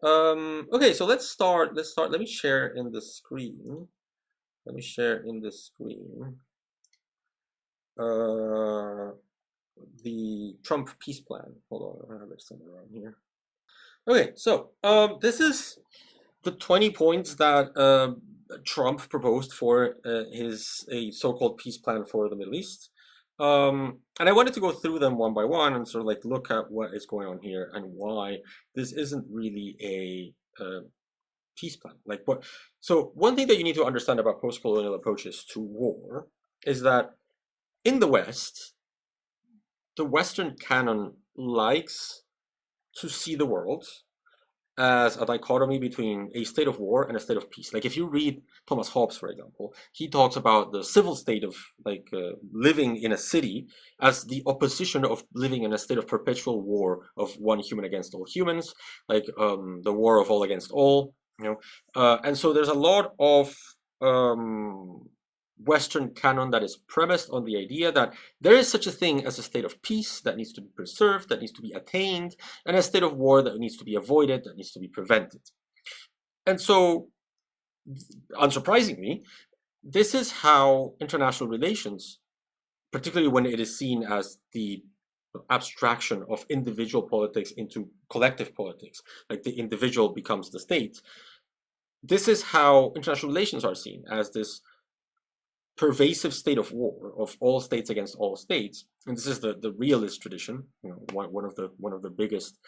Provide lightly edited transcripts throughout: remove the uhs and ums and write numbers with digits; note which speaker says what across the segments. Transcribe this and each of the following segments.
Speaker 1: Okay, so let's start. Let me share in the screen. Let me share in the screen. The Trump peace plan. Hold on, I have it somewhere around here. Okay, so this is the 20 points that Trump proposed for his a so-called peace plan for the Middle East. And I wanted to go through them one by one and sort of like look at what is going on here and why this isn't really a peace plan. Like what? So one thing that you need to understand about post-colonial approaches to war is that in the West, the Western canon likes to see the world as a dichotomy between a state of war and a state of peace. Like if you read Thomas Hobbes, for example, he talks about the civil state of living in a city as the opposition of living in a state of perpetual war of one human against all humans, like the war of all against all. And so there's a lot of Western canon that is premised on the idea that there is such a thing as a state of peace that needs to be preserved, that needs to be attained, and a state of war that needs to be avoided, that needs to be prevented. And so, unsurprisingly, this is how international relations, particularly when it is seen as the abstraction of individual politics into collective politics, like the individual becomes the state. This is how international relations are seen, as this pervasive state of war of all states against all states, and this is the realist tradition, one of the biggest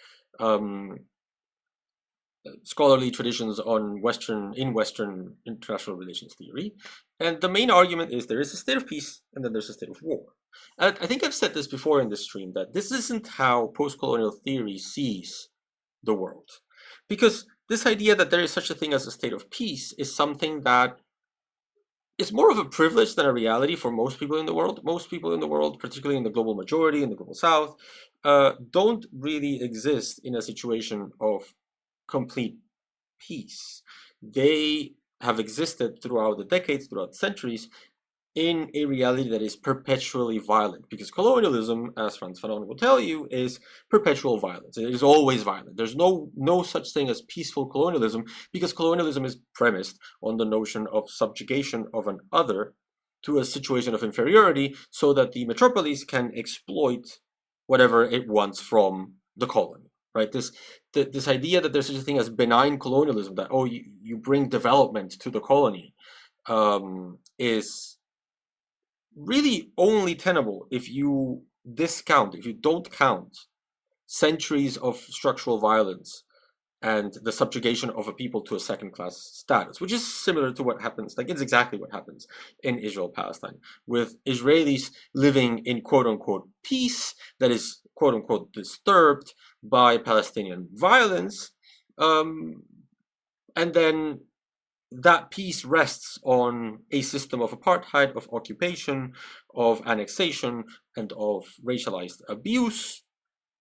Speaker 1: scholarly traditions on Western international relations theory. And the main argument is there is a state of peace and then there's a state of war. And I think I've said this before in this stream, that this isn't how post-colonial theory sees the world, because this idea that there is such a thing as a state of peace is something that is more of a privilege than a reality for most people in the world. Most people in the world, particularly in the global majority, in the global south, don't really exist in a situation of complete peace. They have existed throughout the decades, throughout the centuries, in a reality that is perpetually violent, because colonialism, as Frantz Fanon will tell you, is perpetual violence. It is always violent. There's no such thing as peaceful colonialism, because colonialism is premised on the notion of subjugation of an other to a situation of inferiority, so that the metropolis can exploit whatever it wants from the colony. Right? This idea that there's such a thing as benign colonialism, that you bring development to the colony, is really only tenable if you don't count centuries of structural violence and the subjugation of a people to a second-class status, which is similar to what happens, like it's exactly what happens in Israel-Palestine, with Israelis living in quote-unquote peace that is quote-unquote disturbed by Palestinian violence, and then that peace rests on a system of apartheid, of occupation, of annexation, and of racialized abuse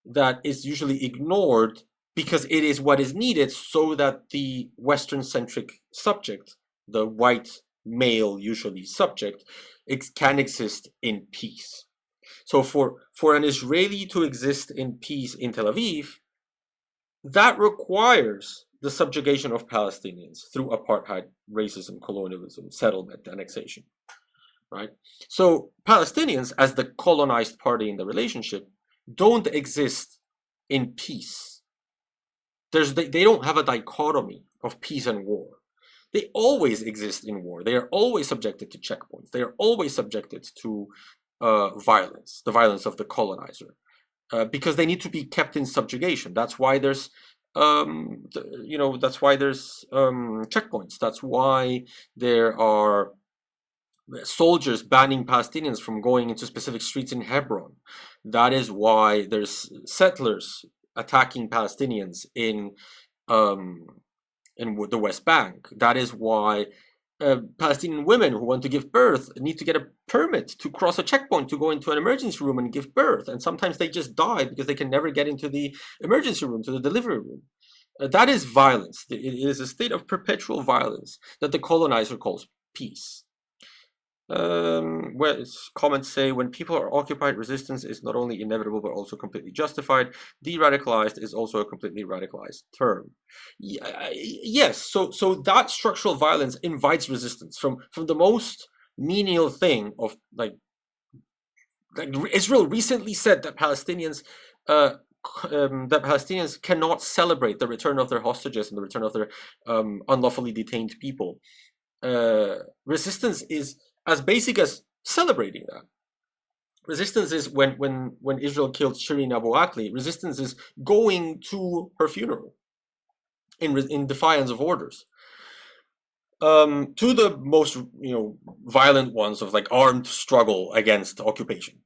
Speaker 1: that is usually ignored because it is what is needed so that the Western-centric subject, the white male usually subject, can exist in peace. So for an Israeli to exist in peace in Tel Aviv, that requires the subjugation of Palestinians through apartheid, racism, colonialism, settlement, annexation, right? So Palestinians, as the colonized party in the relationship, don't exist in peace. They don't have a dichotomy of peace and war. They always exist in war. They are always subjected to checkpoints. They are always subjected to violence, the violence of the colonizer, because they need to be kept in subjugation. That's why there's that's why there's checkpoints. That's why there are soldiers banning Palestinians from going into specific streets in Hebron. That is why there's settlers attacking Palestinians in the West Bank. That is why Palestinian women who want to give birth need to get a permit to cross a checkpoint to go into an emergency room and give birth. And sometimes they just die because they can never get into the emergency room, to the delivery room. That is violence. It is a state of perpetual violence that the colonizer calls peace. Where comments say, when people are occupied, resistance is not only inevitable but also completely justified. De-radicalized is also a completely radicalized term. Yes, so that structural violence invites resistance from the most menial thing of like Israel recently said that Palestinians cannot celebrate the return of their hostages and the return of their unlawfully detained people. Resistance is as basic as celebrating that. Resistance is when Israel killed Shireen Abu Akleh. Resistance is going to her funeral in defiance of orders. To the most violent ones of like armed struggle against occupation.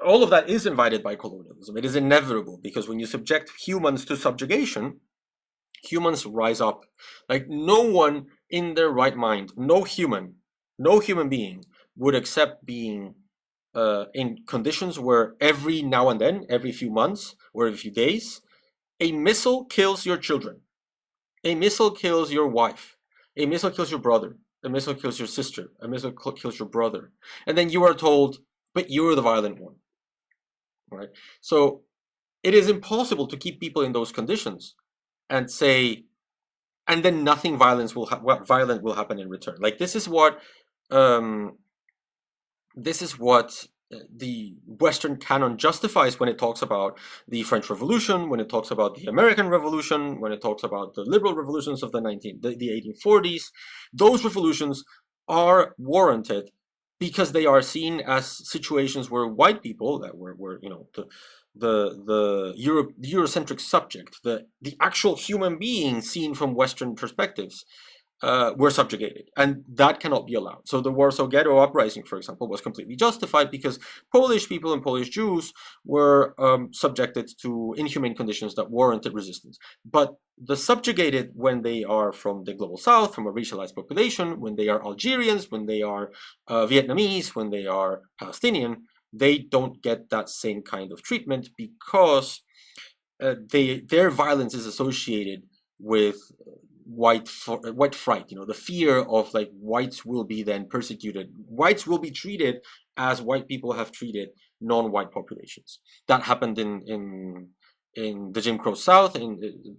Speaker 1: All of that is invited by colonialism. It is inevitable because when you subject humans to subjugation, humans rise up. Like no one in their right mind, no human being would accept being in conditions where every now and then, every few months or every few days, a missile kills your children, a missile kills your wife, a missile kills your brother, a missile kills your sister, a missile kills your brother, and then you are told, but you're the violent one, right? So it is impossible to keep people in those conditions and say, and then nothing violent will happen in return. Like this is what the Western canon justifies when it talks about the French Revolution, when it talks about the American Revolution, when it talks about the liberal revolutions of the 1840s. Those revolutions are warranted because they are seen as situations where white people that were the Eurocentric subject, the actual human being seen from Western perspectives, were subjugated, and that cannot be allowed. So the Warsaw Ghetto Uprising, for example, was completely justified because Polish people and Polish Jews were subjected to inhumane conditions that warranted resistance. But the subjugated, when they are from the global south, from a racialized population, when they are Algerians, when they are Vietnamese, when they are Palestinian, they don't get that same kind of treatment because their violence is associated with white fright, the fear of like whites will be then persecuted, whites will be treated as white people have treated non-white populations. That happened in the Jim Crow South,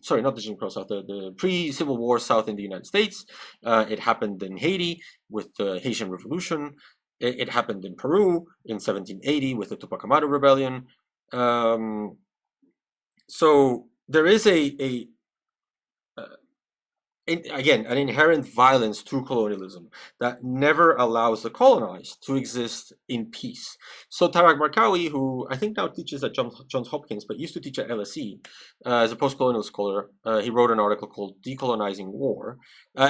Speaker 1: sorry, not the Jim Crow South, the pre-Civil War South in the United States. It happened in Haiti with the Haitian Revolution. It happened in Peru in 1780 with the Tupac Amaru Rebellion. So there is again, an inherent violence to colonialism that never allows the colonized to exist in peace. So Tarak Barkawi, who I think now teaches at Johns Hopkins, but used to teach at LSE as a post-colonial scholar, he wrote an article called Decolonizing War.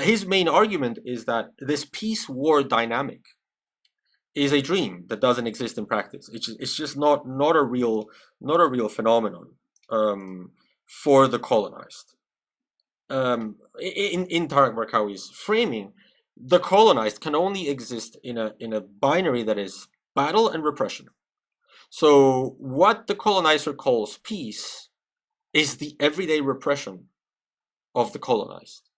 Speaker 1: His main argument is that this peace-war dynamic is a dream that doesn't exist in practice. It's just not a real phenomenon for the colonized. In Tarak Barkawi's framing, the colonized can only exist in a binary that is battle and repression. So what the colonizer calls peace is the everyday repression of the colonized.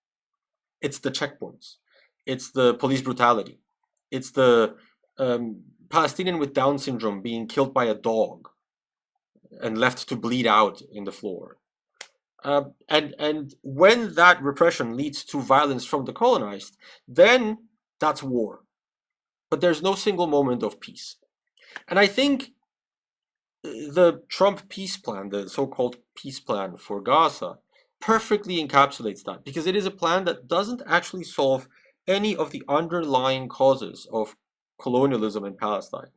Speaker 1: It's the checkpoints. It's the police brutality. It's the Palestinian with Down syndrome being killed by a dog and left to bleed out in the floor. And when that repression leads to violence from the colonized, then that's war. But there's no single moment of peace. And I think the Trump peace plan, the so-called peace plan for Gaza, perfectly encapsulates that, because it is a plan that doesn't actually solve any of the underlying causes of colonialism in Palestine.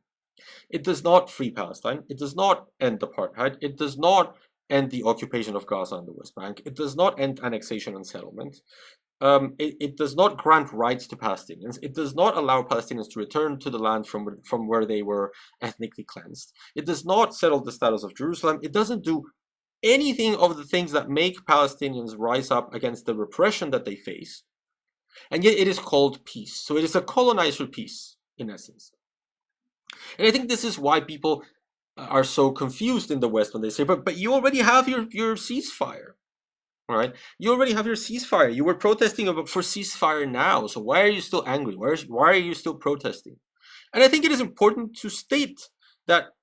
Speaker 1: It does not free Palestine. It does not end apartheid. It does not end the occupation of Gaza and the West Bank. It does not end annexation and settlement. It does not grant rights to Palestinians. It does not allow Palestinians to return to the land from where they were ethnically cleansed. It does not settle the status of Jerusalem. It doesn't do anything of the things that make Palestinians rise up against the repression that they face. And yet it is called peace. So it is a colonizer peace, in essence. And I think this is why people are so confused in the West when they say, but you already have your ceasefire, right? You already have your ceasefire. You were protesting for ceasefire now. So why are you still angry? Why are you still protesting? And I think it is important to state that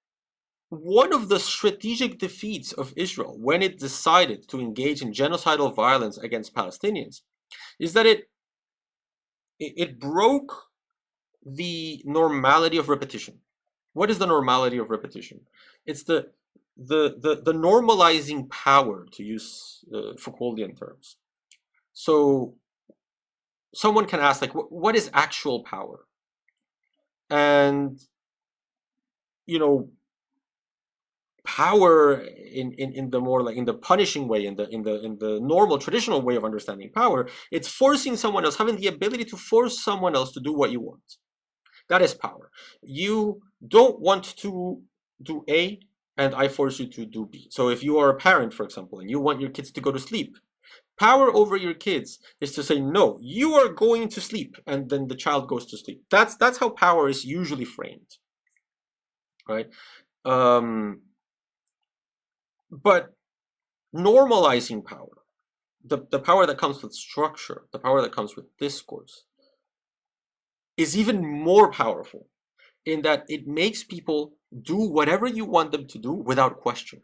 Speaker 1: one of the strategic defeats of Israel when it decided to engage in genocidal violence against Palestinians is that it broke the normality of repetition. What is the normality of repetition? It's the normalizing power, to use Foucauldian terms. So someone can ask, like, what is actual power? And power in the more like in the punishing way, in the normal traditional way of understanding power, it's forcing someone else, having the ability to force someone else to do what you want. That is power. You don't want to do A, and I force you to do B. So if you are a parent, for example, and you want your kids to go to sleep, power over your kids is to say, no, you are going to sleep, and then the child goes to sleep. That's how power is usually framed, right? But normalizing power, the power that comes with structure, the power that comes with discourse, is even more powerful in that it makes people do whatever you want them to do without question.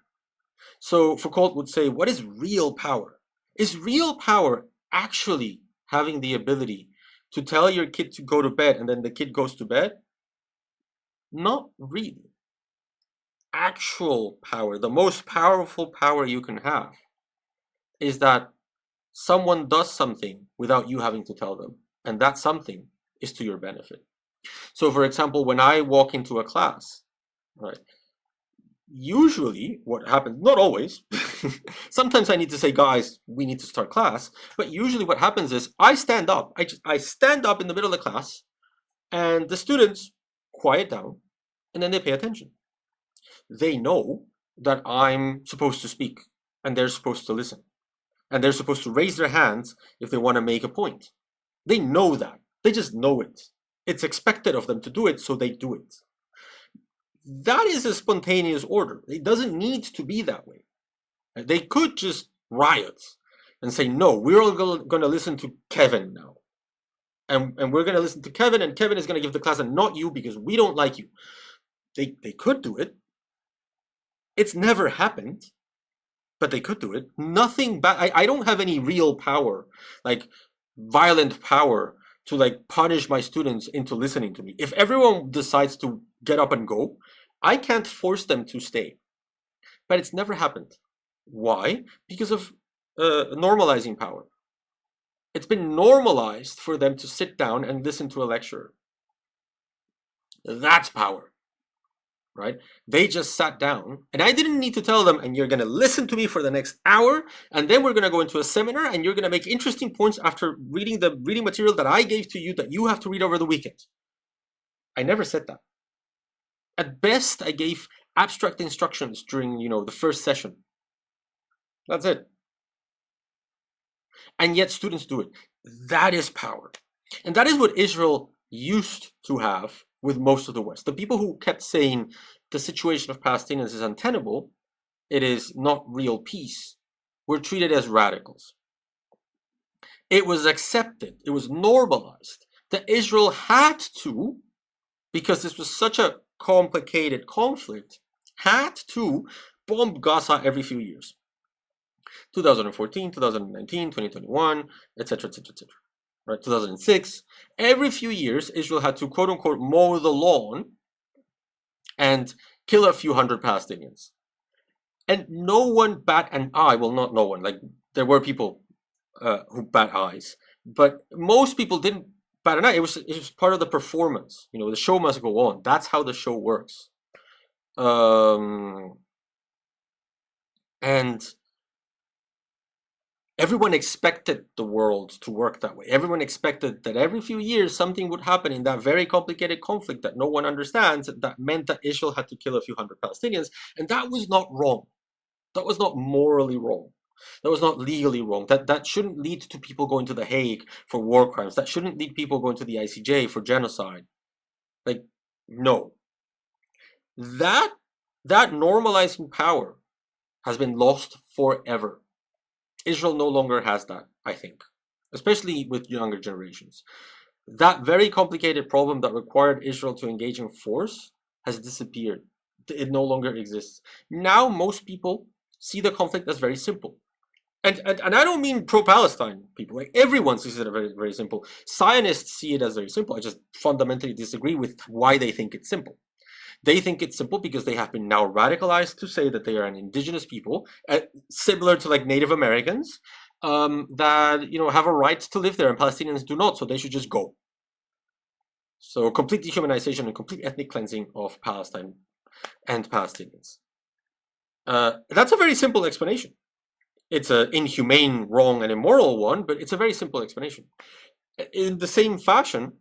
Speaker 1: So Foucault would say, what is real power? Is real power actually having the ability to tell your kid to go to bed and then the kid goes to bed? Not really. Actual power, the most powerful power you can have, is that someone does something without you having to tell them, and that something is to your benefit. So for example, when I walk into a class, right, usually what happens, not always, sometimes I need to say, guys, we need to start class, but usually what happens is I stand up, I stand up in the middle of the class, and the students quiet down, and then they pay attention. They know that I'm supposed to speak, and they're supposed to listen, and they're supposed to raise their hands if they want to make a point. They know that. They just know it. It's expected of them to do it, so they do it. That is a spontaneous order. It doesn't need to be that way. They could just riot and say, no, we're all going to listen to Kevin now. And we're going to listen to Kevin, and Kevin is going to give the class and not you because we don't like you. They could do it. It's never happened, but they could do it. Nothing bad. I don't have any real power, like violent power, to like punish my students into listening to me. If everyone decides to get up and go, I can't force them to stay. But it's never happened. Why? Because of normalizing power. It's been normalized for them to sit down and listen to a lecturer. That's power, right? They just sat down, and I didn't need to tell them, and you're going to listen to me for the next hour, and then we're going to go into a seminar, and you're going to make interesting points after reading the reading material that I gave to you that you have to read over the weekend. I never said that. At best, I gave abstract instructions during, the first session. That's it. And yet students do it. That is power. And that is what Israel used to have with most of the West. The people who kept saying the situation of Palestinians is untenable, it is not real peace, were treated as radicals. It was accepted, it was normalized that Israel had to, because this was such a complicated conflict, had to bomb Gaza every few years. 2014, 2019, 2021, etc., etc., etc. Right, 2006. Every few years, Israel had to quote unquote mow the lawn and kill a few hundred Palestinians. And no one bat an eye. Well, not no one. Like there were people who bat eyes, but most people didn't bat an eye. It was part of the performance. The show must go on. That's how the show works. And everyone expected the world to work that way. Everyone expected that every few years something would happen in that very complicated conflict that no one understands, that meant that Israel had to kill a few hundred Palestinians. And that was not wrong. That was not morally wrong. That was not legally wrong. That shouldn't lead to people going to The Hague for war crimes. That shouldn't lead people going to the ICJ for genocide. Like, no. That normalizing power has been lost forever. Israel no longer has that, I think, especially with younger generations. that very complicated problem that required Israel to engage in force has disappeared. It no longer exists. Now most people see the conflict as very simple. And I don't mean pro-Palestine people. Like, everyone sees it as very, very simple. Zionists see it as very simple. I just fundamentally disagree with why they think it's simple. They think it's simple because they have been now radicalized to say that they are an indigenous people, similar to like Native Americans, that have a right to live there, and Palestinians do not, so they should just go. So complete dehumanization and complete ethnic cleansing of Palestine and Palestinians. That's a very simple explanation. It's an inhumane, wrong, and immoral one, but it's a very simple explanation. In the same fashion,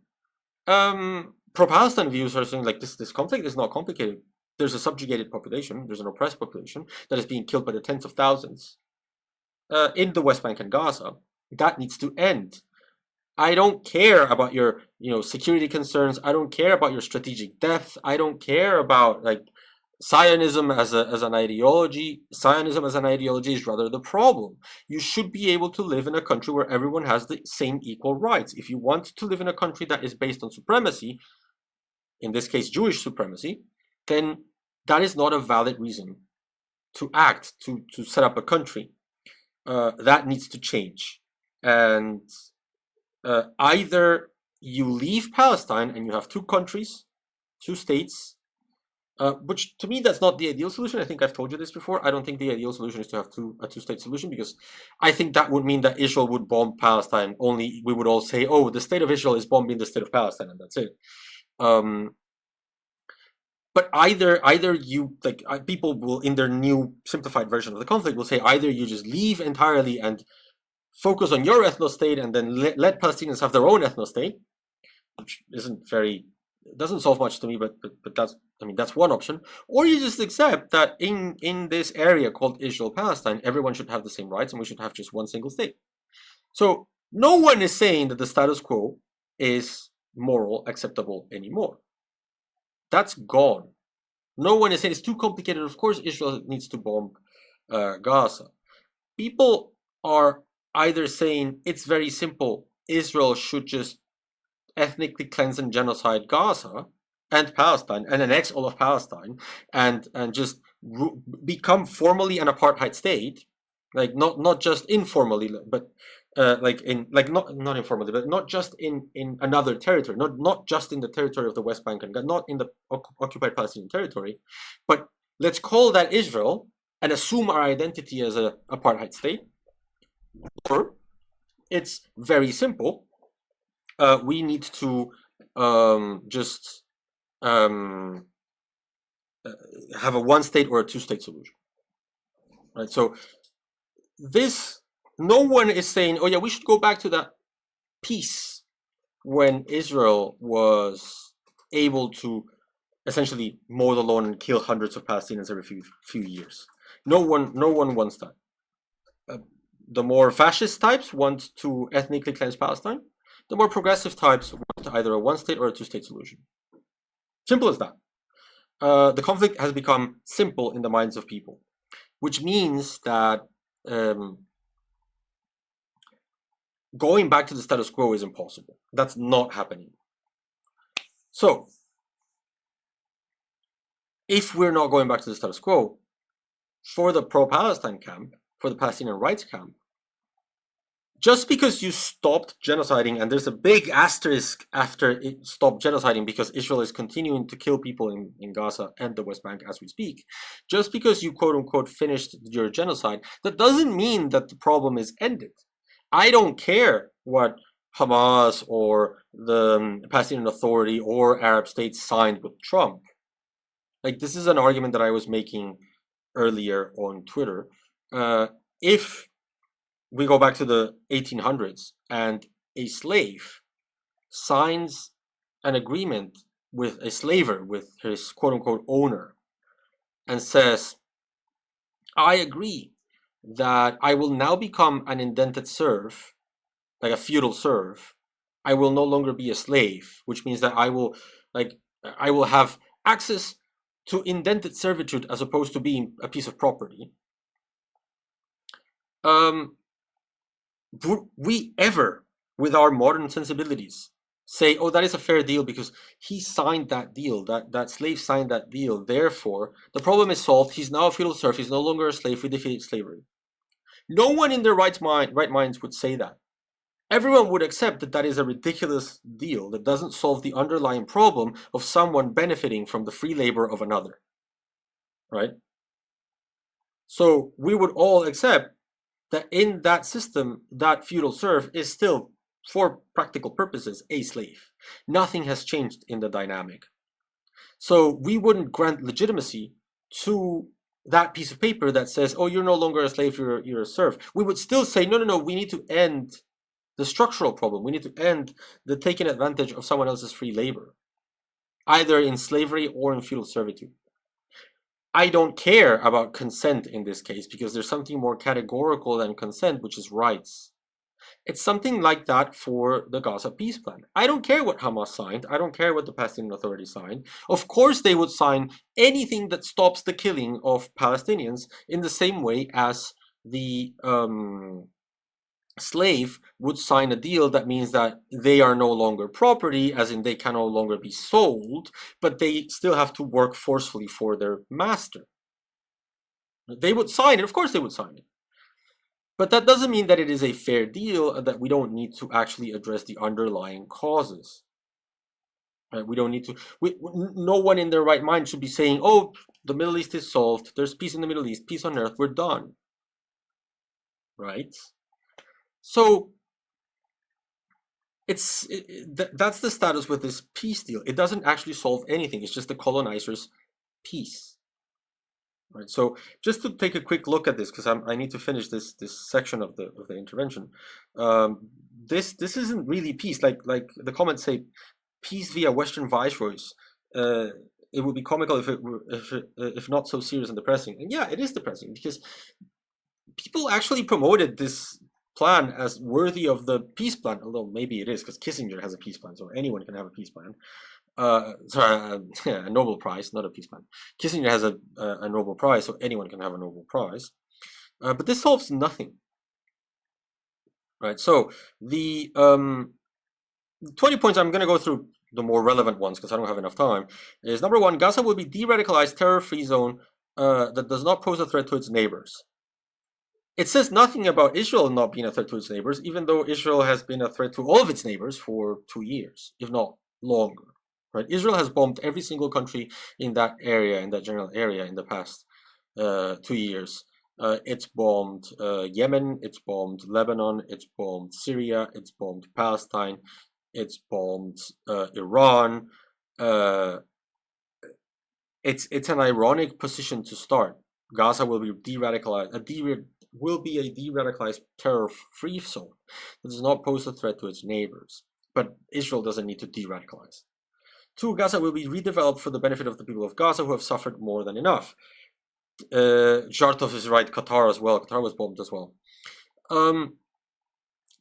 Speaker 1: pro-Palestine views are saying like this conflict is not complicated. There's a subjugated population, there's an oppressed population that is being killed by the tens of thousands in the West Bank and Gaza. That needs to end. I don't care about your security concerns. I don't care about your strategic depth. I don't care about like Zionism as an ideology. Zionism as an ideology is rather the problem. You should be able to live in a country where everyone has the same equal rights. If you want to live in a country that is based on supremacy, in this case Jewish supremacy, then that is not a valid reason to act, to set up a country. That needs to change. And either you leave Palestine and you have two countries, two states, which to me that's not the ideal solution. I think I've told you this before. I don't think the ideal solution is to have a two-state solution, because I think that would mean that Israel would bomb Palestine. Only we would all say, "Oh, the state of Israel is bombing the state of Palestine," and that's it. But either you people will, in their new simplified version of the conflict, will say either you just leave entirely and focus on your ethno-state and then let Palestinians have their own ethno-state, which doesn't solve much to me, but that's one option. Or you just accept that in this area called Israel-Palestine, everyone should have the same rights and we should have just one single state. So no one is saying that the status quo is moral, acceptable anymore. That's gone. No one is saying it's too complicated. Of course, Israel needs to bomb Gaza. People are either saying it's very simple, Israel should just ethnically cleanse and genocide Gaza and Palestine and annex all of Palestine and just become formally an apartheid state, like not just informally, but not informally, but not just in another territory, not just in the territory of the West Bank and not in the occupied Palestinian territory, but let's call that Israel and assume our identity as an apartheid state. Or it's very simple. We need to just have a one-state or a two-state solution, right? So no one is saying, oh yeah, we should go back to that peace when Israel was able to essentially mow the lawn and kill hundreds of Palestinians every few years. No one wants that. The more fascist types want to ethnically cleanse Palestine. The more progressive types want either a one-state or a two-state solution. Simple as that. The conflict has become simple in the minds of people, which means that going back to the status quo is impossible. That's not happening. So, if we're not going back to the status quo, for the pro-Palestine camp, for the Palestinian rights camp, just because you stopped genociding, and there's a big asterisk after it stopped genociding because Israel is continuing to kill people in Gaza and the West Bank as we speak, just because you quote-unquote finished your genocide, that doesn't mean that the problem is ended. I don't care what Hamas or the Palestinian Authority or Arab states signed with Trump. Like, this is an argument that I was making earlier on Twitter. If we go back to the 1800s and a slave signs an agreement with a slaver, with his quote-unquote owner, and says, I agree that I will now become an indented serf, like a feudal serf. I will no longer be a slave, which means that I will have access to indented servitude as opposed to being a piece of property. We ever, with our modern sensibilities, say, oh, that is a fair deal because he signed that deal, that slave signed that deal, therefore the problem is solved, he's now a feudal serf, he's no longer a slave, we defeated slavery. No one in their right minds would say that. Everyone would accept that that is a ridiculous deal that doesn't solve the underlying problem of someone benefiting from the free labor of another, right? So we would all accept that in that system, that feudal serf is still, for practical purposes, a slave. Nothing has changed in the dynamic. So we wouldn't grant legitimacy to that piece of paper that says, oh, you're no longer a slave, you're a serf. We would still say, no, no, no, we need to end the structural problem. We need to end the taking advantage of someone else's free labor, either in slavery or in feudal servitude. I don't care about consent in this case because there's something more categorical than consent, which is rights. It's something like that for the Gaza peace plan. I don't care what Hamas signed. I don't care what the Palestinian Authority signed. Of course, they would sign anything that stops the killing of Palestinians in the same way as the slave would sign a deal that means that they are no longer property, as in they can no longer be sold, but they still have to work forcefully for their master. They would sign it. Of course, they would sign it. But that doesn't mean that it is a fair deal, that we don't need to actually address the underlying causes. Right? We don't need to, no one in their right mind should be saying, oh, the Middle East is solved, there's peace in the Middle East, peace on earth, we're done. Right? So that's the status with this peace deal. It doesn't actually solve anything. It's just the colonizers' peace. Right. So just to take a quick look at this, because I need to finish this section of the intervention. This isn't really peace. Like the comments say, peace via Western viceroys. It would be comical if not so serious and depressing. And yeah, it is depressing because people actually promoted this plan as worthy of the peace plan, although maybe it is because Kissinger has a peace plan, so anyone can have a peace plan. A Nobel Prize, not a peace plan. Kissinger has a Nobel Prize, so anyone can have a Nobel Prize. But this solves nothing, right? So the 20 points, I'm going to go through the more relevant ones because I don't have enough time, is number one, Gaza will be de-radicalized terror-free zone that does not pose a threat to its neighbors. It says nothing about Israel not being a threat to its neighbors, even though Israel has been a threat to all of its neighbors for 2 years, if not longer. Right? Israel has bombed every single country in that area, in that general area, in the past 2 years. It's bombed Yemen, it's bombed Lebanon, it's bombed Syria, it's bombed Palestine, it's bombed Iran. It's an ironic position to start. Gaza will be de-radicalized. Will be a de-radicalized terror-free zone that does not pose a threat to its neighbors. But Israel doesn't need to de-radicalize. 2, Gaza will be redeveloped for the benefit of the people of Gaza who have suffered more than enough. Zhartov is right, Qatar as well. Qatar was bombed as well.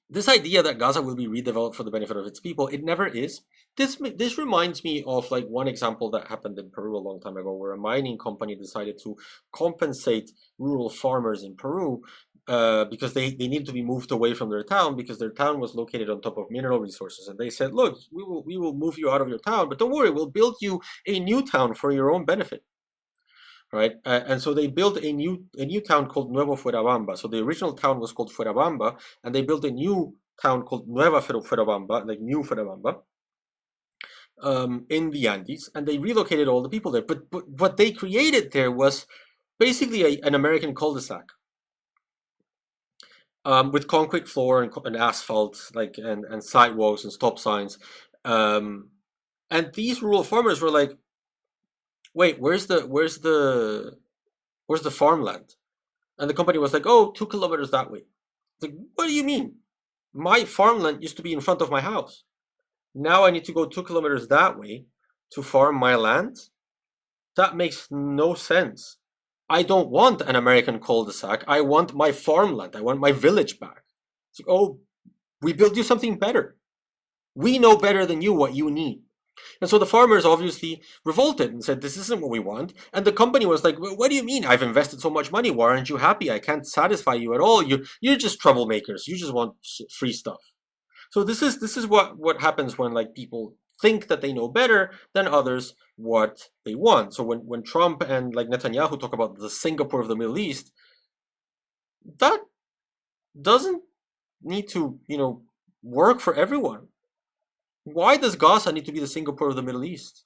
Speaker 1: This idea that Gaza will be redeveloped for the benefit of its people, it never is. This reminds me of like one example that happened in Peru a long time ago, where a mining company decided to compensate rural farmers in Peru because they needed to be moved away from their town because their town was located on top of mineral resources. And they said, look, we will move you out of your town, but don't worry, we'll build you a new town for your own benefit. Right, and so they built a new town called Nuevo Fuerabamba. So the original town was called Fuerabamba, and they built a new town called Nueva Fuerabamba, like New Fuerabamba, in the Andes, and they relocated all the people there. But what they created there was basically an American cul-de-sac with concrete floor and asphalt, like and sidewalks and stop signs. And these rural farmers were like, wait, where's the farmland? And the company was like, oh, 2 kilometers that way. It's like, what do you mean? My farmland used to be in front of my house. Now I need to go 2 kilometers that way to farm my land? That makes no sense. I don't want an American cul-de-sac. I want my farmland. I want my village back. It's like, oh, we built you something better. We know better than you what you need. And so the farmers obviously revolted and said, this isn't what we want. And the company was like, well, what do you mean? I've invested so much money. Why aren't you happy? I can't satisfy you at all. You're just troublemakers. You just want free stuff. So this is what happens when like people think that they know better than others what they want. So when Trump and like Netanyahu talk about the Singapore of the Middle East, that doesn't need to, work for everyone. Why does Gaza need to be the Singapore of the Middle East?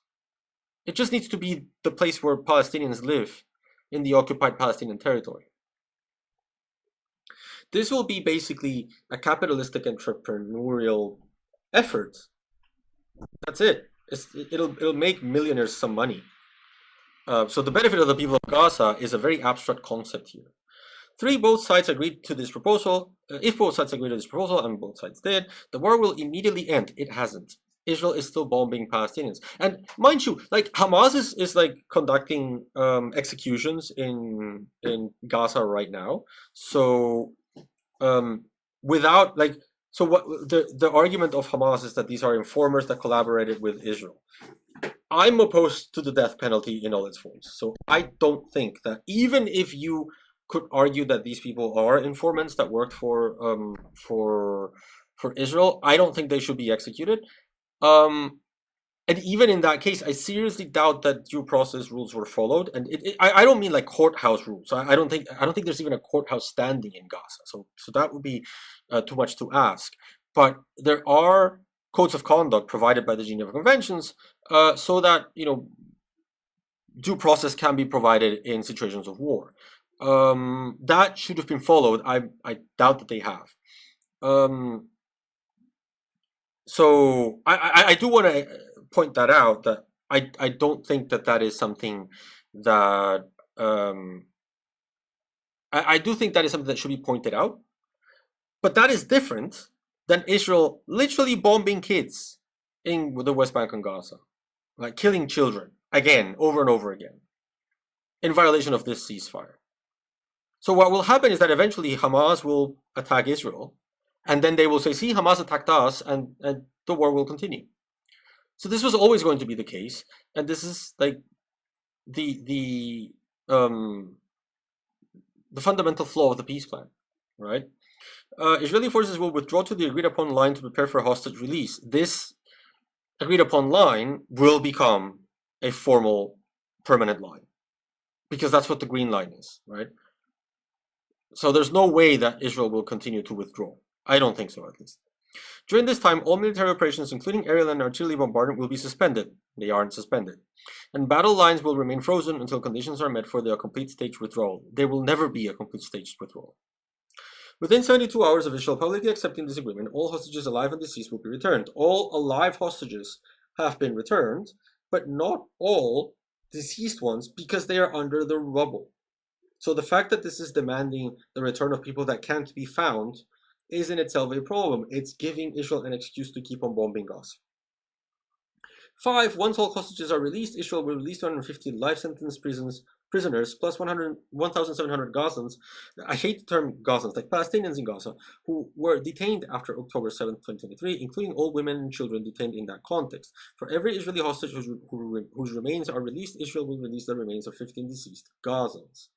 Speaker 1: It just needs to be the place where Palestinians live in the occupied Palestinian territory. This will be basically a capitalistic entrepreneurial effort. That's it. It'll make millionaires some money. So the benefit of the people of Gaza is a very abstract concept here. Both sides agreed to this proposal. If both sides agreed to this proposal, and both sides did, the war will immediately end. It hasn't. Israel is still bombing Palestinians. And mind you, like Hamas is like conducting executions in Gaza right now. So without like what the argument of Hamas is that these are informers that collaborated with Israel. I'm opposed to the death penalty in all its forms. So I don't think that even if you could argue that these people are informants that worked for Israel, I don't think they should be executed. And even in that case, I seriously doubt that due process rules were followed. And I don't mean like courthouse rules. I don't think there's even a courthouse standing in Gaza. So that would be too much to ask. But there are codes of conduct provided by the Geneva Conventions, so that due process can be provided in situations of war. That should have been followed. I doubt that they have. So I do want to point that out, that I don't think that is something that I do think that is something that should be pointed out, but that is different than Israel literally bombing kids in the West Bank and Gaza, like killing children again, over and over again, in violation of this ceasefire. So what will happen is that eventually Hamas will attack Israel, and then they will say, see, Hamas attacked us, and the war will continue. So this was always going to be the case, and this is like the fundamental flaw of the peace plan, right? Israeli forces will withdraw to the agreed upon line to prepare for hostage release. This agreed upon line will become a formal permanent line, because that's what the green line is, right? So there's no way that Israel will continue to withdraw. I don't think so, at least. During this time, all military operations, including aerial and artillery bombardment, will be suspended. They aren't suspended. And battle lines will remain frozen until conditions are met for the complete staged withdrawal. There will never be a complete staged withdrawal. Within 72 hours of Israel publicly accepting this agreement, all hostages alive and deceased will be returned. All alive hostages have been returned, but not all deceased ones, because they are under the rubble. So the fact that this is demanding the return of people that can't be found is in itself a problem. It's giving Israel an excuse to keep on bombing Gaza. 5. Once all hostages are released, Israel will release 250 life sentence prisoners plus 1,700 Gazans. I hate the term Gazans, like Palestinians in Gaza, who were detained after October 7, 2023, including all women and children detained in that context. For every Israeli hostage whose remains are released, Israel will release the remains of 15 deceased Gazans,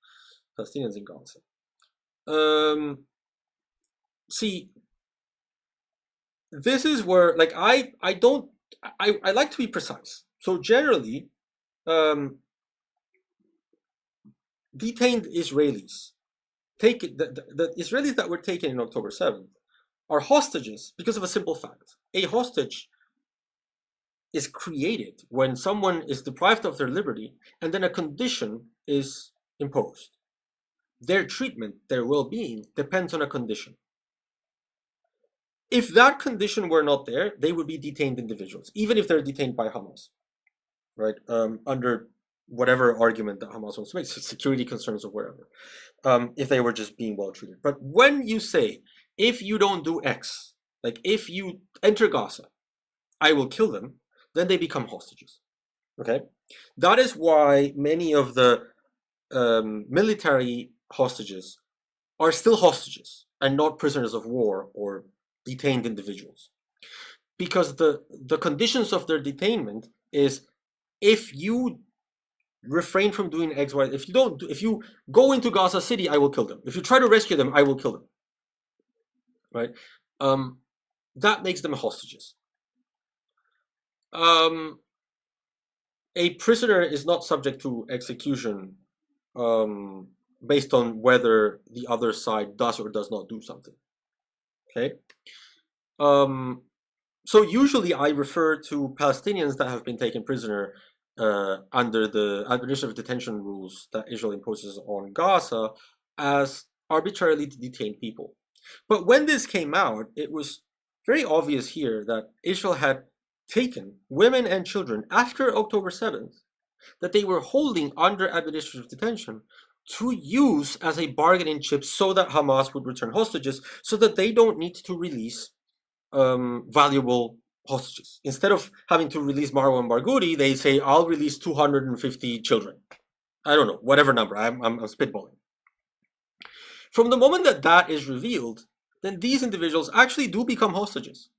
Speaker 1: Palestinians in Gaza. See, this is where, like, I like to be precise. So generally, detained Israelis, the Israelis that were taken in October 7th are hostages because of a simple fact. A hostage is created when someone is deprived of their liberty and then a condition is imposed. Their treatment, their well-being, depends on a condition. If that condition were not there, they would be detained individuals, even if they're detained by Hamas, right? Under whatever argument that Hamas wants to make, security concerns or whatever, if they were just being well treated. But when you say, if you don't do X, like if you enter Gaza, I will kill them, then they become hostages, okay? That is why many of the military hostages are still hostages and not prisoners of war or detained individuals, because the conditions of their detainment is, if you refrain from doing X, Y, if you go into Gaza City, I will kill them. If you try to rescue them, I will kill them, right? that makes them hostages. A prisoner is not subject to execution based on whether the other side does or does not do something. Okay. So usually I refer to Palestinians that have been taken prisoner under the administrative detention rules that Israel imposes on Gaza as arbitrarily detained people. But when this came out, it was very obvious here that Israel had taken women and children after October 7th that they were holding under administrative detention to use as a bargaining chip so that Hamas would return hostages so that they don't need to release valuable hostages. Instead of having to release Marwan Barghouti, they say, I'll release 250 children. I don't know, whatever number, I'm spitballing. From the moment that that is revealed, then these individuals actually do become hostages.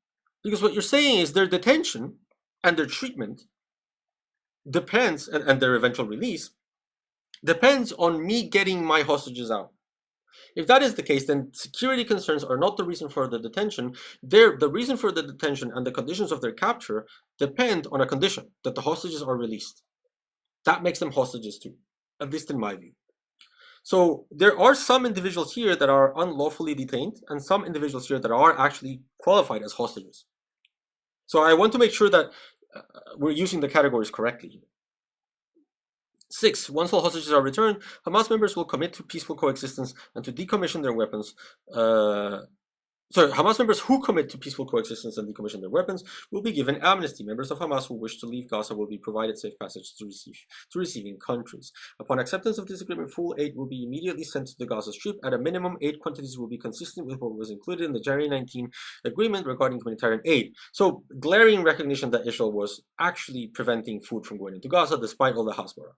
Speaker 1: Because what you're saying is their detention and their treatment depends, and their eventual release, depends on me getting my hostages out. If that is the case, then security concerns are not the reason for the detention. The reason for the detention and the conditions of their capture depend on a condition, that the hostages are released. That makes them hostages too, at least in my view. So there are some individuals here that are unlawfully detained and some individuals here that are actually qualified as hostages. So I want to make sure that we're using the categories correctly. 6. Once all hostages are returned, Hamas members will commit to peaceful coexistence and to decommission their weapons. Hamas members who commit to peaceful coexistence and decommission their weapons will be given amnesty. Members of Hamas who wish to leave Gaza will be provided safe passage to receiving countries. Upon acceptance of this agreement, full aid will be immediately sent to the Gaza Strip. At a minimum, aid quantities will be consistent with what was included in the January 19 agreement regarding humanitarian aid. So, glaring recognition that Israel was actually preventing food from going into Gaza despite all the Hasbara.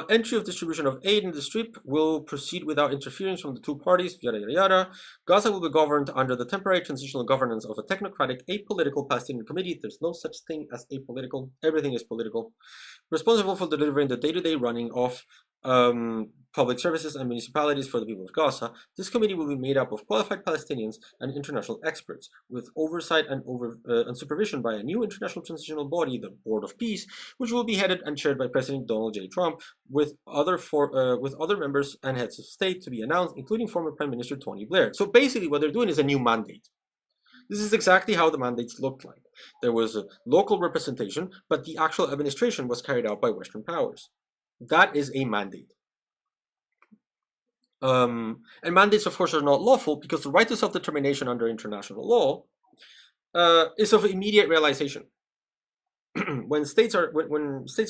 Speaker 1: Entry of distribution of aid in the Strip will proceed without interference from the two parties, yada yada yada. Gaza will be governed under the temporary transitional governance of a technocratic, apolitical Palestinian committee. There's no such thing as apolitical. Everything is political. Responsible for delivering the day-to-day running of public services and municipalities for the people of Gaza. This committee will be made up of qualified Palestinians and international experts, with oversight and supervision by a new international transitional body, the Board of Peace, which will be headed and chaired by President Donald J. Trump, with other members and heads of state to be announced, including former Prime Minister Tony Blair. So basically what they're doing is a new mandate. This is exactly how the mandates looked like. There was a local representation, but the actual administration was carried out by Western powers. That is a mandate. And mandates, of course, are not lawful because the right to self-determination under international law is of immediate realization. when states are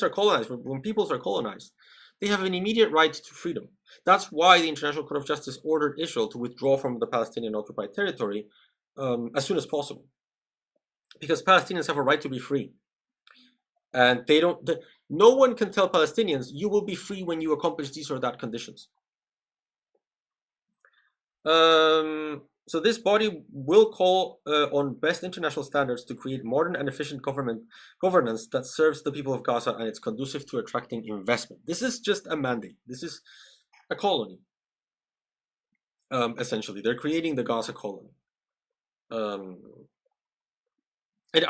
Speaker 1: colonized, when peoples are colonized, they have an immediate right to freedom. That's why the International Court of Justice ordered Israel to withdraw from the Palestinian occupied territory as soon as possible, because Palestinians have a right to be free, and no one can tell Palestinians you will be free when you accomplish these or that conditions. So this body will call on best international standards to create modern and efficient governance that serves the people of Gaza and it's conducive to attracting investment. This is just a mandate. This is a colony. Essentially, they're creating the Gaza colony. And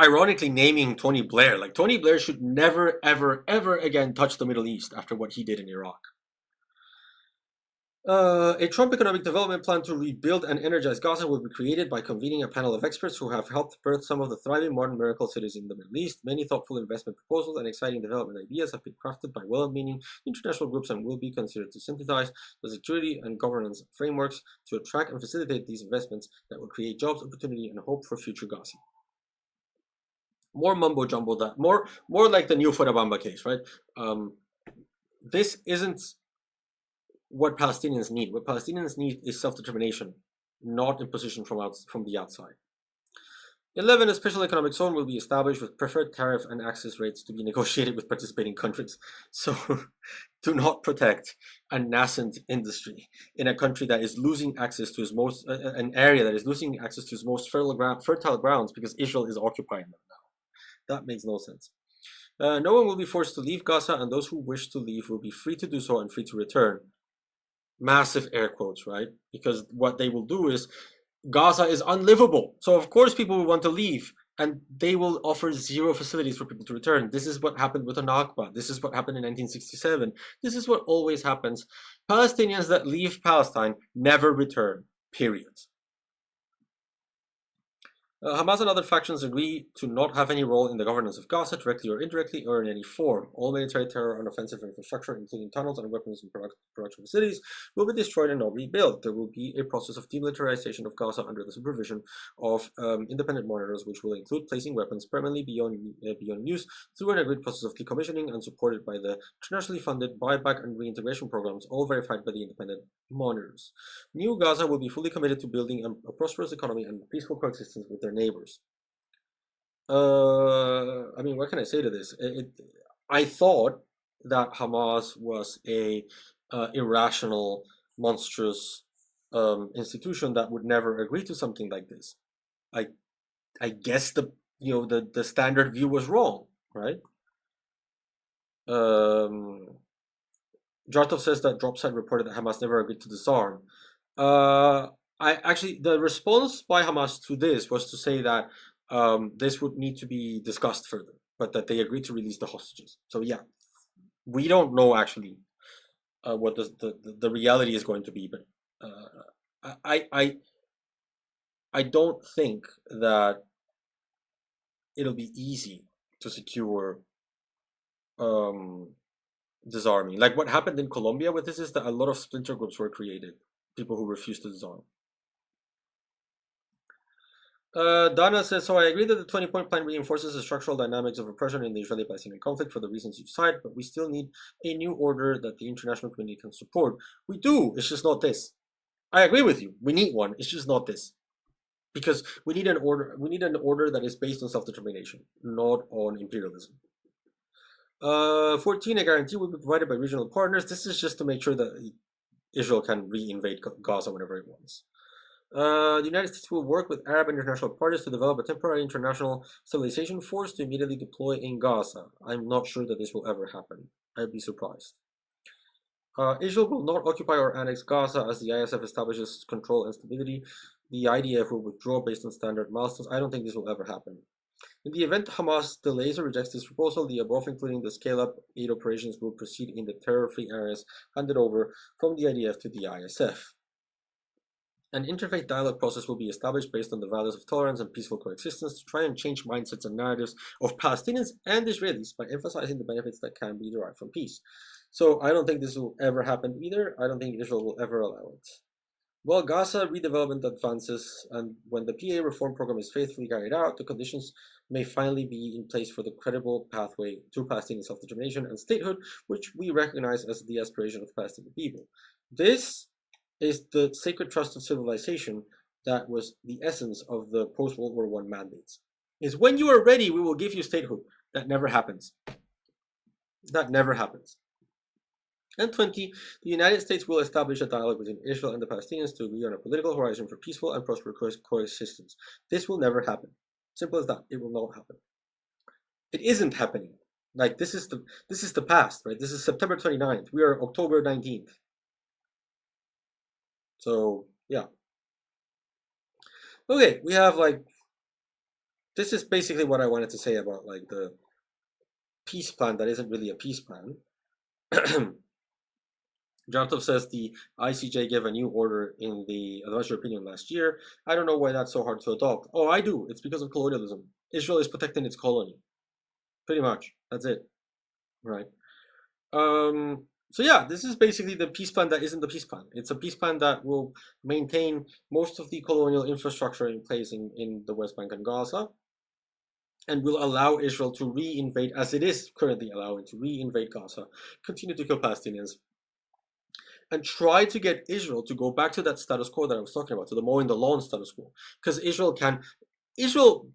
Speaker 1: ironically naming Tony Blair, like Tony Blair should never, ever, ever again touch the Middle East after what he did in Iraq. A Trump economic development plan to rebuild and energize Gaza will be created by convening a panel of experts who have helped birth some of the thriving modern miracle cities in the Middle East. Many thoughtful investment proposals and exciting development ideas have been crafted by well-meaning international groups and will be considered to synthesize the security and governance frameworks to attract and facilitate these investments that will create jobs, opportunity, and hope for future Gaza. More mumbo jumbo, that more like the new Fuerabamba case, right? This isn't what Palestinians need. What Palestinians need is self-determination, not imposition from the outside. 11, a special economic zone will be established with preferred tariff and access rates to be negotiated with participating countries. So do not protect a nascent industry in a country that is losing access to its most, an area that is losing access to its most fertile grounds because Israel is occupying them now. That makes no sense. No one will be forced to leave Gaza, and those who wish to leave will be free to do so and free to return. Massive air quotes, right? Because what they will do is Gaza is unlivable. So of course people will want to leave, and they will offer zero facilities for people to return. This is what happened with the Nakba. This is what happened in 1967. This is what always happens. Palestinians that leave Palestine never return, period. Hamas and other factions agree to not have any role in the governance of Gaza, directly or indirectly, or in any form. All military terror and offensive infrastructure, including tunnels and weapons and production facilities, will be destroyed and not rebuilt. There will be a process of demilitarization of Gaza under the supervision of independent monitors, which will include placing weapons permanently beyond use through an agreed process of decommissioning and supported by the internationally funded buyback and reintegration programs, all verified by the independent monitors. New Gaza will be fully committed to building a prosperous economy and peaceful coexistence with their neighbors. I mean, what can I say to this? I thought that Hamas was a irrational, monstrous institution that would never agree to something like this. I guess the standard view was wrong, right? Jartov says that Dropside reported that Hamas never agreed to disarm. The response by Hamas to this was to say that this would need to be discussed further, but that they agreed to release the hostages. So yeah, we don't know actually what the reality is going to be, but I don't think that it'll be easy to secure disarming. Like what happened in Colombia with this is that a lot of splinter groups were created, people who refused to disarm. Donna says, so I agree that the 20-point plan reinforces the structural dynamics of oppression in the Israeli-Palestinian conflict for the reasons you cite, but we still need a new order that the international community can support. We do, it's just not this. I agree with you. We need one. It's just not this. Because we need an order that is based on self-determination, not on imperialism. 14, a guarantee will be provided by regional partners. This is just to make sure that Israel can re-invade Gaza whenever it wants. The United States will work with Arab international parties to develop a temporary international stabilization force to immediately deploy in Gaza. I'm not sure that this will ever happen. I'd be surprised. Israel will not occupy or annex Gaza as the ISF establishes control and stability. The IDF will withdraw based on standard milestones. I don't think this will ever happen. In the event Hamas delays or rejects this proposal, the above, including the scale-up aid operations, will proceed in the terror-free areas handed over from the IDF to the ISF. An interfaith dialogue process will be established based on the values of tolerance and peaceful coexistence to try and change mindsets and narratives of Palestinians and Israelis by emphasizing the benefits that can be derived from peace. So I don't think this will ever happen either. I don't think Israel will ever allow it. Well, Gaza redevelopment advances, and when the PA reform program is faithfully carried out, the conditions may finally be in place for the credible pathway to Palestinian self-determination and statehood, which we recognize as the aspiration of the Palestinian people. This is the sacred trust of civilization that was the essence of the post-World War I mandates. Is when you are ready, we will give you statehood. That never happens. That never happens. And 20, the United States will establish a dialogue between Israel and the Palestinians to agree on a political horizon for peaceful and prosperous coexistence. This will never happen. Simple as that. It will not happen. It isn't happening. Like this is the past, right? This is September 29th. We are October 19th. So yeah. Okay, we have this is basically what I wanted to say about the peace plan that isn't really a peace plan. Jantov says the ICJ gave a new order in the advisory opinion last year. I don't know why that's so hard to adopt. Oh, I do. It's because of colonialism. Israel is protecting its colony. Pretty much. That's it. Right. So yeah, this is basically the peace plan that isn't the peace plan. It's a peace plan that will maintain most of the colonial infrastructure in place in the West Bank and Gaza, and will allow Israel to re-invade, as it is currently allowing to re-invade Gaza, continue to kill Palestinians, and try to get Israel to go back to that status quo that I was talking about, to the mowing the lawn status quo. Because Israel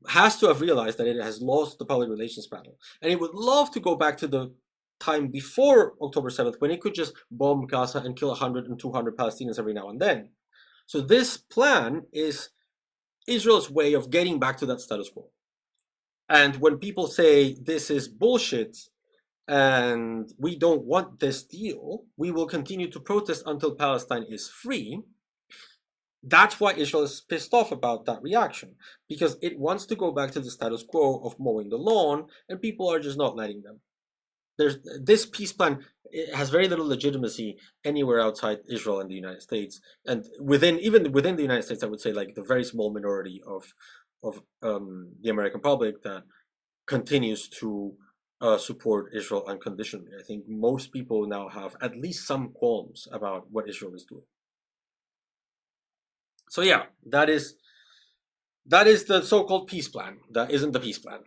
Speaker 1: has to have realized that it has lost the public relations battle. And it would love to go back to the time before October 7th, when it could just bomb Gaza and kill 100 and 200 Palestinians every now and then. So this plan is Israel's way of getting back to that status quo. And when people say this is bullshit, and we don't want this deal, we will continue to protest until Palestine is free, That's why Israel is pissed off about that reaction, because it wants to go back to the status quo of mowing the lawn, and people are just not letting them. There's this peace plan. It has very little legitimacy anywhere outside Israel and the United States, and even within the United States, I would say like the very small minority of the American public that continues to support Israel unconditionally. I think most people now have at least some qualms about what Israel is doing. So yeah, that is the so-called peace plan. That isn't the peace plan.